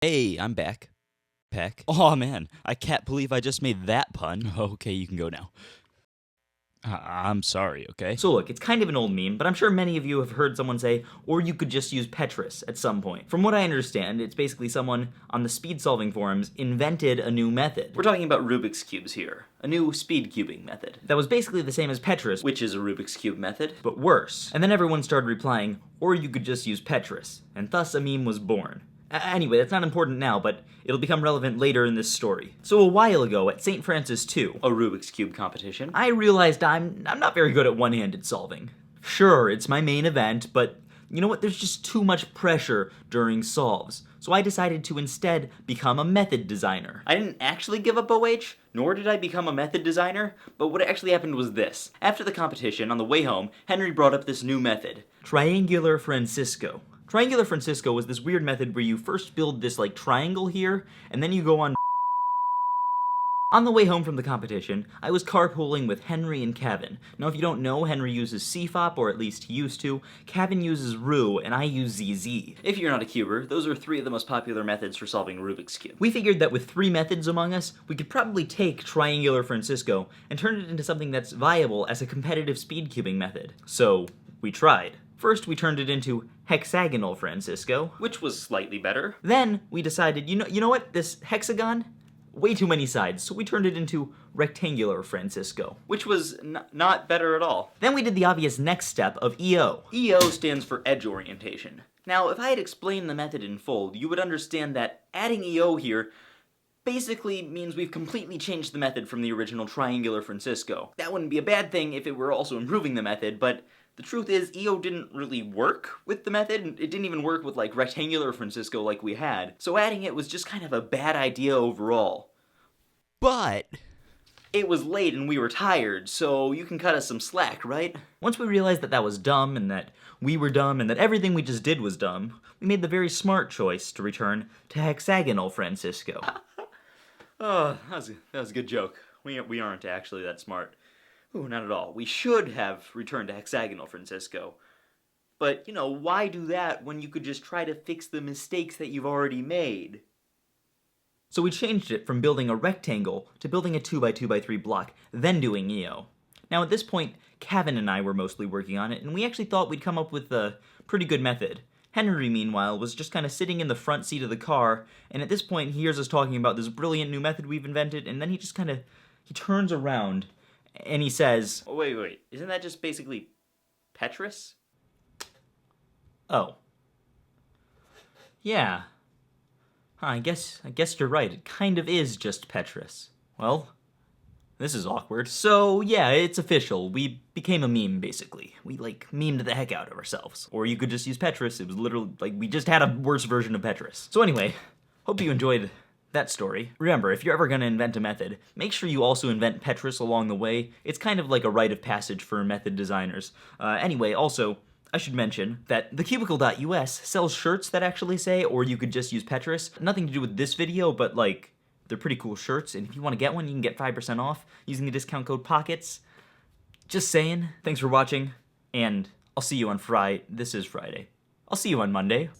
Hey, I'm back. Peck. Oh man, I can't believe I just made that pun. Okay, you can go now. I'm sorry, okay? So look, it's kind of an old meme, but I'm sure many of you have heard someone say, or you could just use Petrus at some point. From what I understand, it's basically someone on the speed solving forums invented a new method. We're talking about Rubik's Cubes here, a new speed cubing method. That was basically the same as Petrus, Which is a Rubik's Cube method. but worse. And then everyone started replying, or you could just use Petrus, and thus a meme was born. Anyway, that's not important now, but it'll become relevant later in this story. So a while ago, at St. Francis 2, A Rubik's Cube competition. I realized I'm not very good at one-handed solving. Sure, it's my main event, but you know what? There's just too much pressure during solves. So I decided to instead become a method designer. I didn't actually give up OH, nor did I become a method designer, but what actually happened was this. After the competition, on the way home, Henry brought up this new method. Triangular Francisco. Triangular Francisco was this weird method where you first build this like triangle here, and then you go on. On the way home from the competition, I was carpooling with Henry and Kavin. Now if you don't know, Henry uses CFOP, or at least he used to. Kavin uses Ru, and I use ZZ. If you're not a cuber, those are 3 of the most popular methods for solving Rubik's Cube. We figured that with 3 methods among us, we could probably take Triangular Francisco and turn it into something that's viable as a competitive speed cubing method. So, we tried. First, we turned it into Hexagonal Francisco. Which was slightly better. Then, we decided, you know what, this hexagon? Way too many sides, so we turned it into Rectangular Francisco. Which was not better at all. Then we did the obvious next step of EO. EO stands for edge orientation. Now, if I had explained the method in full, you would understand that adding EO here basically means we've completely changed the method from the original Triangular Francisco. That wouldn't be a bad thing if it were also improving the method, but the truth is, EO didn't really work with the method. It didn't even work with, like, Rectangular Francisco like we had. So adding it was just kind of a bad idea overall. But It was late and we were tired, so you can cut us some slack, right? Once we realized that that was dumb, and that we were dumb, and that everything we just did was dumb, we made the very smart choice to return to Hexagonal Francisco. Oh, that was a good joke. We aren't actually that smart. Ooh, not at all. We should have returned to Hexagonal Francisco. But, you know, why do that when you could just try to fix the mistakes that you've already made? So we changed it from building a rectangle to building a 2x2x3 block, then doing EO. Now at this point, Kavin and I were mostly working on it, and we actually thought we'd come up with a pretty good method. Henry, meanwhile, was just kind of sitting in the front seat of the car, and at this point he hears us talking about this brilliant new method we've invented, and then he just kind of, he turns around, and he says, Oh, wait. Isn't that just basically Petrus? oh. Yeah. I guess you're right. It kind of is just Petrus. Well, this is awkward. So, yeah, it's official. We became a meme, basically. We, like, memed the heck out of ourselves. Or you could just use Petrus. It was literally, like, we just had a worse version of Petrus. So anyway, hope you enjoyed that story. Remember, if you're ever gonna invent a method, make sure you also invent Petrus along the way. It's kind of like a rite of passage for method designers. Anyway, also, I should mention that thecubicle.us sells shirts that actually say, or you could just use Petrus. Nothing to do with this video, but like, they're pretty cool shirts, and if you want to get one, you can get 5% off using the discount code POCKETS. Just saying, thanks for watching, and I'll see you on Friday. This is Friday. I'll see you on Monday.